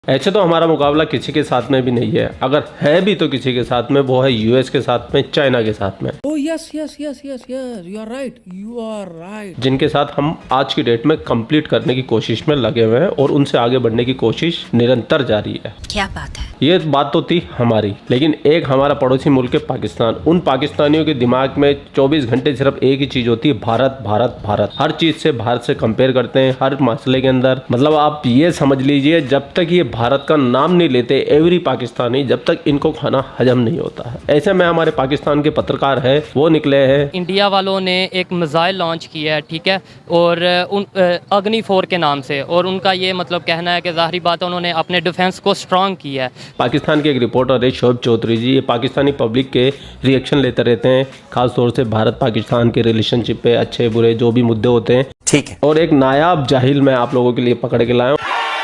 ऐसे तो हमारा मुकाबला किसी के साथ में भी नहीं है, अगर है भी तो किसी के साथ में, वो है यूएस के साथ में, चाइना के साथ में। Oh yes, yes, yes, yes, yes. You are right. You are right. जिनके साथ हम आज की डेट में कंप्लीट करने की कोशिश में लगे हुए हैं और उनसे आगे बढ़ने की कोशिश निरंतर जारी है। क्या बात है। ये बात तो थी हमारी, लेकिन एक हमारा पड़ोसी मुल्क है पाकिस्तान। उन पाकिस्तानियों के दिमाग में 24 घंटे सिर्फ एक ही चीज होती है, भारत भारत भारत। हर चीज से भारत से कंपेयर करते हैं, हर मसले के अंदर। मतलब आप ये समझ लीजिए, जब तक ये भारत का नाम नहीं लेते एवरी पाकिस्तानी, जब तक इनको खाना हजम नहीं होता है। ऐसे में हमारे पाकिस्तान के पत्रकार है, वो निकले हैं। इंडिया वालों ने एक मिसाइल लॉन्च किया है, ठीक है, और उन अग्नि 4 के नाम से, और उनका ये मतलब कहना है कि ज़ाहिरी बात है उन्होंने अपने डिफेंस को स्ट्रांग किया है। पाकिस्तान के एक रिपोर्टर है शोएब चौधरी जी, ये पाकिस्तानी पब्लिक के रिएक्शन लेते रहते हैं, खास तौर से भारत पाकिस्तान के रिलेशनशिप पे, अच्छे बुरे जो भी मुद्दे होते हैं, ठीक है। और एक नायाब जाहिल मैं आप लोगों के लिए पकड़ के लाया हूँ,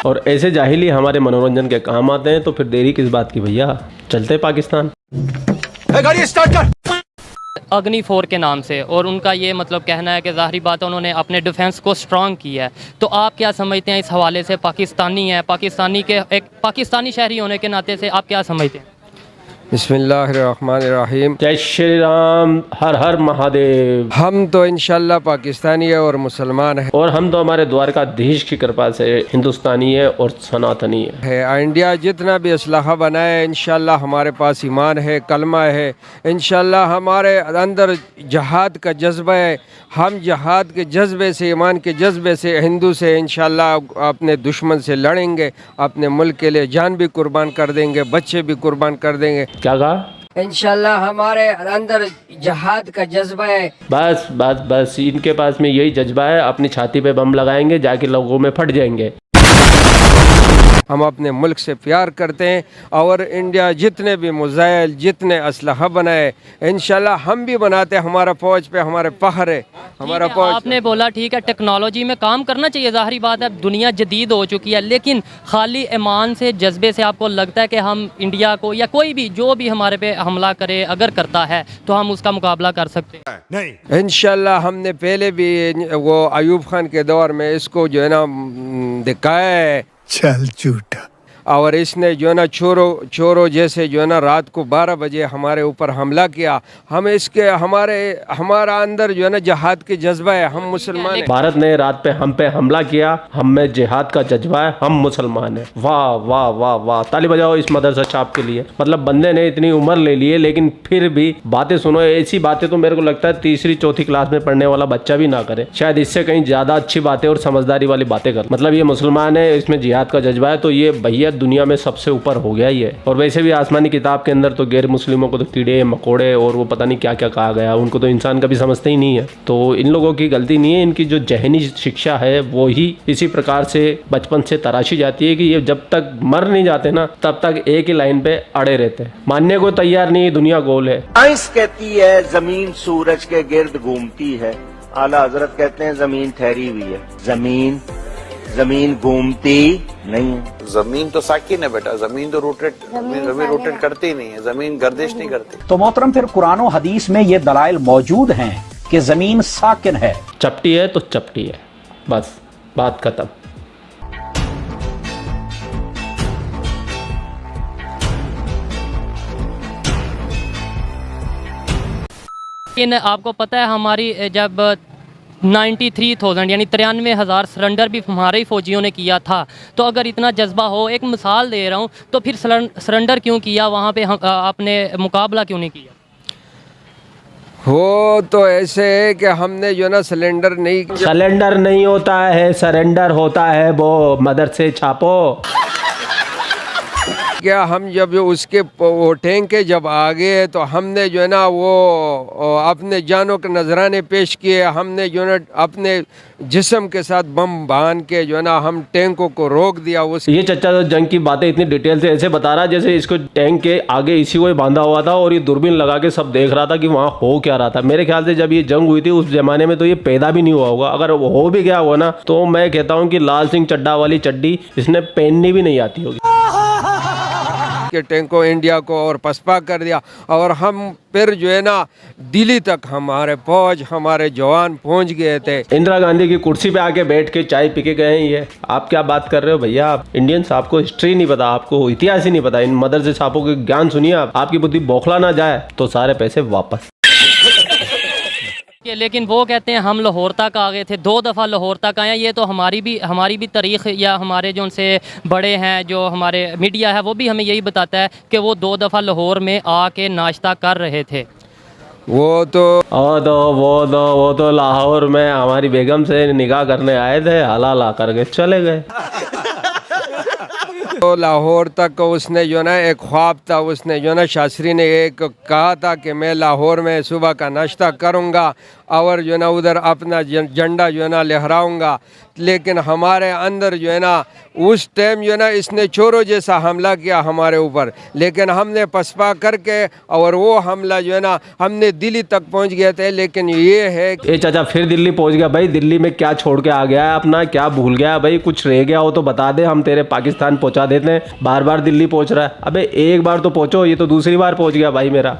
और ऐसे जाहिल ही हमारे मनोरंजन के काम आते हैं। तो फिर देरी किस बात की भैया, चलते पाकिस्तान। गाड़ी स्टार्ट कर। अग्नि 4 के नाम से, और उनका ये मतलब कहना है कि ज़ाहिरी बात है उन्होंने अपने डिफेंस को स्ट्रांग किया है। तो आप क्या समझते हैं इस हवाले से? पाकिस्तानी है, पाकिस्तानी के एक पाकिस्तानी शहरी होने के नाते से आप क्या समझते हैं? बिस्मिल्लाहिर्रहमानिर्रहीम। जय श्री राम, हर हर महादेव। हम तो इंशाल्लाह पाकिस्तानी है और मुसलमान है, और हम तो हमारे द्वारकाधीश की कृपा से हिंदुस्तानी है और सनातनी है। इंडिया जितना भी असलाहा बनाए इंशाल्लाह हमारे पास ईमान है, कलमा है, इंशाल्लाह हमारे अंदर जहाद का जज्बा है। हम जहाद के जज्बे से, ईमान के जज्बे से, हिंदू से इंशाल्लाह अपने दुश्मन से लड़ेंगे, अपने मुल्क के लिए जान भी कुर्बान कर देंगे, बच्चे भी कुर्बान कर देंगे। क्या कहा? इंशाल्लाह हमारे अंदर जहाद का जज्बा है। बस बस बस, इनके पास में यही जज्बा है, अपनी छाती पे बम लगाएंगे, जाके लोगों में फट जाएंगे। हम अपने मुल्क से प्यार करते हैं, और इंडिया जितने भी मिसाइल, जितने असलहा बनाए इंशाल्लाह हम भी बनाते हैं। हमारा फौज पे हमारे फख्र है, हमारा फौज। आपने बोला ठीक है, टेक्नोलॉजी में काम करना चाहिए, ज़ाहिरी बात है दुनिया जदीद हो चुकी है, लेकिन खाली ईमान से, जज्बे से आपको लगता है कि हम इंडिया को या कोई भी जो भी हमारे पे हमला करे अगर करता है तो हम उसका मुकाबला कर सकते हैं? नहीं, इंशाल्लाह हमने पहले भी वो अयूब खान के दौर में इसको जो है ना दिखाया है। चल झूठा। और इसने जो है ना चोरों जैसे जो है ना रात को 12 बजे हमारे ऊपर हमला किया। हम इसके हमारा अंदर जो है ना जहाद के जज्बा है, हम मुसलमान हैं। भारत ने रात पे हमला किया, हम में जिहाद का जज्बा है, हम मुसलमान हैं। वाह वाह वाह वाह, ताली बजाओ इस मदरसा छाप के लिए। मतलब बंदे ने इतनी उम्र ले ली है, लेकिन फिर भी बातें सुनो, ऐसी बातें तो मेरे को लगता है तीसरी चौथी क्लास में पढ़ने वाला बच्चा भी ना करे, शायद इससे कहीं ज्यादा अच्छी बातें और समझदारी वाली बातें कर। मतलब ये मुसलमान है, इसमें जिहाद का जज्बा है, तो ये भैया दुनिया में सबसे ऊपर हो गया ही है। और वैसे भी आसमानी किताब के अंदर तो गैर मुस्लिमों को तो कीड़े मकोड़े और वो पता नहीं क्या क्या कहा गया, उनको तो इंसान कभी समझते ही नहीं है। तो इन लोगों की गलती नहीं है, इनकी जो जहनी शिक्षा है वो ही इसी प्रकार से बचपन से तराशी जाती है कि ये जब तक मर नहीं जाते ना, तब तक एक ही लाइन पे अड़े रहते हैं, मानने को तैयार नहीं, दुनिया गोल है। साइंस कहती है जमीन सूरज के गिर्द घूमती है, आला हजरत कहते हैं जमीन ठहरी हुई है। जमीन घूमती नहीं है। जमीन तो साकिन है बेटा, जमीन तो रोटेट करती ही नहीं है, जमीन गर्दिश नहीं करती। तो मोहतरम फिर कुरान और हदीस में ये दलाइल मौजूद हैं कि जमीन साकिन है। चपटी है तो चपटी है, बस बात खत्म। लेकिन आपको पता है हमारी जब 93,000 यानी 93,000 सरेंडर भी हमारे ही फौजियों ने किया था, तो अगर इतना जज्बा हो, एक मिसाल दे रहा हूँ, तो फिर सरेंडर क्यों किया वहाँ पे, आपने मुकाबला क्यों नहीं किया? वो तो ऐसे है कि हमने जो ना सिलेंडर नहीं होता है, सरेंडर होता है, वो मदरसे छापो। क्या हम जब उसके वो टैंक के जब आ गए तो हमने जो है ना वो अपने जानों के नजराने पेश किए। हमने जो है अपने जिस्म के साथ बम बांध के जो है ना हम टैंकों को रोक दिया। ये चच्चा तो जंग की बातें इतनी डिटेल से ऐसे बता रहा जैसे इसको टैंक के आगे इसी को ही बांधा हुआ था और ये दूरबीन लगा के सब देख रहा था कि वहाँ हो क्या रहा था। मेरे ख्याल से जब ये जंग हुई थी उस जमाने में तो ये पैदा भी नहीं हुआ होगा, अगर वो हो भी गया हुआ ना तो मैं कहता हूँ कि लाल सिंह चड्ढा वाली चड्डी इसने पहननी भी नहीं आती होगी। के टैंक को इंडिया को और पसपा कर दिया। और हम फिर जो है ना दिल्ली तक हमारे फौज हमारे जवान पहुंच गए थे। इंदिरा गांधी की कुर्सी पे आके बैठ के चाय पी के गए हैं ये। आप क्या बात कर रहे हो भैया? आप इंडियंस, आपको हिस्ट्री नहीं पता, आपको इतिहास ही नहीं पता। इन मदरसे छापों के ज्ञान सुनिए आप, आपकी बुद्धि बौखला ना जाए तो सारे पैसे वापस। लेकिन वो कहते हैं हम लाहौर तक आ गए थे, 2 दफ़ा लाहौर तक आए। ये तो हमारी भी तारीख़ या हमारे जो उनसे बड़े हैं जो हमारे मीडिया है वो भी हमें यही बताता है कि वो 2 दफ़ा लाहौर में आके नाश्ता कर रहे थे। वो तो लाहौर में हमारी बेगम से निकाह करने आए थे, हलाल ला करके चले गए। तो लाहौर तक उसने जो ना एक ख्वाब था, उसने जो ना शास्त्री ने एक कहा था कि मैं लाहौर में सुबह का नाश्ता करूंगा और जो ना उधर अपना झंडा जो ना लहराऊंगा। लेकिन हमारे अंदर जो है ना उस टाइम जो ना इसने चोरों जैसा हमला किया हमारे ऊपर, लेकिन हमने पसपा करके और वो हमला जो है ना हमने दिल्ली तक पहुंच गए थे। लेकिन ये है ए चाचा फिर दिल्ली पहुंच गया भाई। दिल्ली में क्या छोड़ के आ गया है अपना, क्या भूल गया भाई? कुछ रह गया हो तो बता दे, हम तेरे पाकिस्तान पहुंचा देते हैं। बार बार दिल्ली पहुंच रहा है। अबे एक बार तो पहुंचो, ये तो दूसरी बार पहुंच गया भाई मेरा।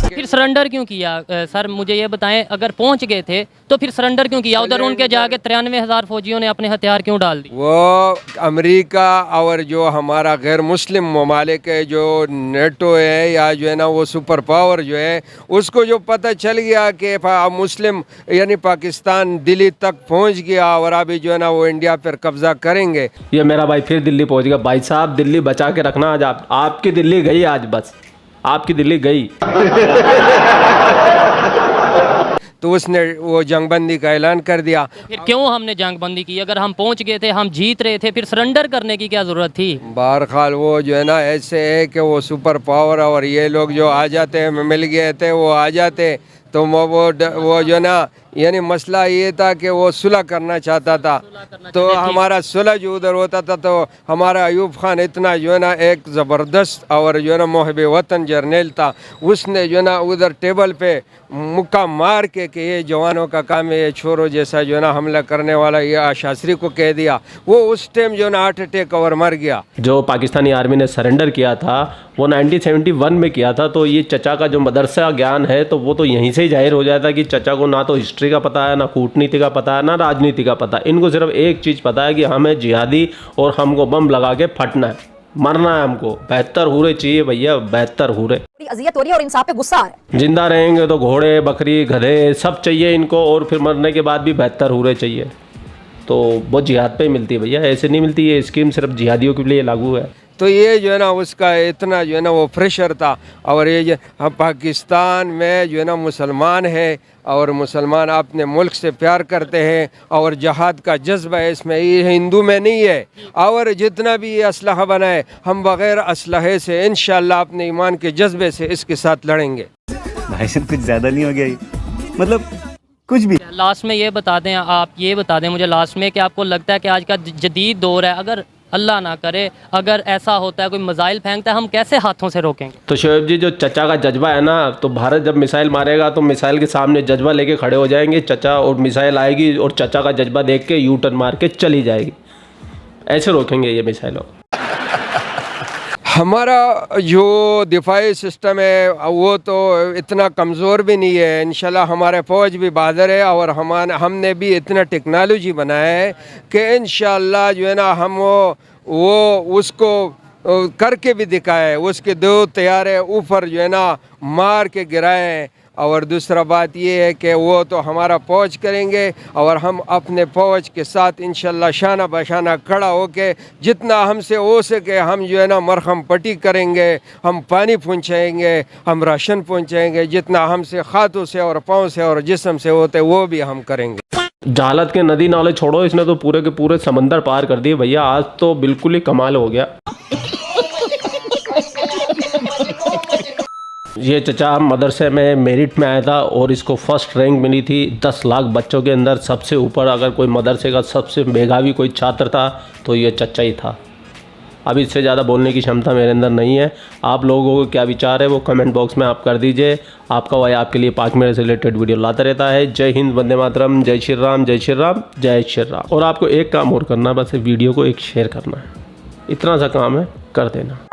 फिर सरेंडर क्यों किया सर, मुझे ये बताएं। अगर पहुंच गए थे तो फिर सरेंडर क्यों किया? उधर उनके जाके 93,000 फौजियों ने अपने हथियार क्यों डाल दिए? वो अमेरिका और जो हमारा गैर मुस्लिम ममालिक है, जो नेटो है या जो है ना वो सुपर पावर जो है, उसको जो पता चल गया कि मुस्लिम यानी पाकिस्तान दिल्ली तक पहुंच गया और अभी जो है ना वो इंडिया पर कब्जा करेंगे। ये मेरा भाई फिर दिल्ली पहुंच गया। भाई साहब दिल्ली बचा के रखना आज। आपकी दिल्ली गई आज, बस आपकी दिल्ली गई। तो उसने वो जंगबंदी का ऐलान कर दिया। फिर क्यों हमने जंगबंदी की? अगर हम पहुंच गए थे, हम जीत रहे थे, फिर सरेंडर करने की क्या जरूरत थी? बहरहाल वो जो है ना ऐसे है कि वो सुपर पावर और ये लोग जो आ जाते हैं, मिल गए थे वो आ जाते, तो वो जो है ना यानी मसला ये था कि वो सुलह करना चाहता था। तो हमारा सुलह जो उधर होता था तो हमारा अयूब खान इतना जो है ना एक ज़बरदस्त और जो है ना मोहब वतन जर्नल था, उसने जो है ना उधर टेबल पे मुक्का मार के कि ये जवानों का काम है, ये छोरों जैसा जो है ना हमला करने वाला, ये शास्त्री को कह दिया। वो उस टाइम जो है ना हार्ट अटैक और मर गया। जो पाकिस्तानी आर्मी ने सरेंडर किया था वो 1971 में किया था। तो ये चचा का जो मदरसा ज्ञान है तो वो तो यहीं से ही जाहिर हो जाता है कि चचा को ना तो हिस्ट्री का पता है, ना कूटनीति का पता है, ना राजनीति का पता है। इनको सिर्फ एक चीज़ पता है कि हमें जिहादी और हमको बम लगा के फटना है, मरना है हमको। 72 हुरे चाहिए भैया, 72 हुरे। अजियत हो रही है और इंसाफ पे गुस्सा आ रहा है। जिंदा रहेंगे तो घोड़े बकरी गधे सब चाहिए इनको, और फिर मरने के बाद भी 72 हुरे चाहिए। तो वो जिहाद पे ही मिलती है भैया, ऐसे नहीं मिलती। ये स्कीम सिर्फ जिहादियों के लिए लागू है। तो ये जो है ना उसका इतना जो है ना वो प्रेशर था। और ये जो हम पाकिस्तान में जो है ना मुसलमान है और मुसलमान अपने मुल्क से प्यार करते हैं और जहाद का जज्बा है इसमें, ये हिंदू में नहीं है। और जितना भी ये असलहा बनाए, हम बग़ैर असलहे से इंशाअल्लाह अपने ईमान के जज्बे से इसके साथ लड़ेंगे। भाई साहब कुछ ज़्यादा नहीं हो गया ये? मतलब कुछ भी। लास्ट में ये बता दें, आप ये बता दें मुझे लास्ट में कि आपको लगता है कि आज का जदीद दौर है, अगर अल्लाह ना करे अगर ऐसा होता है कोई मिसाइल फेंकता है, हम कैसे हाथों से रोकेंगे? तो शोएब जी, जो चचा का जज्बा है ना, तो भारत जब मिसाइल मारेगा तो मिसाइल के सामने जज्बा लेके खड़े हो जाएंगे चचा, और मिसाइल आएगी और चचा का जज्बा देख के यू टर्न मार के चली जाएगी। ऐसे रोकेंगे ये मिसाइलों। हमारा जो दिफाई सिस्टम है वो तो इतना कमज़ोर भी नहीं है। इंशाल्लाह हमारे फ़ौज भी बहादुर है और हमने भी इतना टेक्नोलॉजी बनाया है कि इंशाल्लाह जो है ना हम वो उसको करके भी दिखाए। उसके 2 तैयारे ऊपर जो है ना मार के गिराए। और दूसरा बात ये है कि वो तो हमारा फ़ौज करेंगे और हम अपने फ़ौज के साथ इंशाल्लाह शाना बशाना खड़ा होके जितना हमसे हो सके हम जो है ना मरहम पट्टी करेंगे, हम पानी पहुँचाएँगे, हम राशन पहुँचाएँगे, जितना हमसे हाथों से और पाँव से और जिस्म से होते वो भी हम करेंगे। जहालत के नदी नाले छोड़ो, इसने तो पूरे के पूरे समंदर पार कर दिए भैया। आज तो बिल्कुल ही कमाल हो गया। ये चचा मदरसे में मेरिट में आया था और इसको फर्स्ट रैंक मिली थी। 10 लाख बच्चों के अंदर सबसे ऊपर अगर कोई मदरसे का सबसे मेधावी कोई छात्र था तो ये चचा ही था। अब इससे ज़्यादा बोलने की क्षमता मेरे अंदर नहीं है। आप लोगों को क्या विचार है वो कमेंट बॉक्स में आप कर दीजिए। आपका भाई आपके लिए पाक मेरे से रिलेटेड वीडियो लाता रहता है। जय हिंद, वंदे मातरम, जय श्री राम, जय श्री राम, जय श्री राम। और आपको एक काम और करना है, बस वीडियो को एक शेयर करना है। इतना सा काम है, कर देना।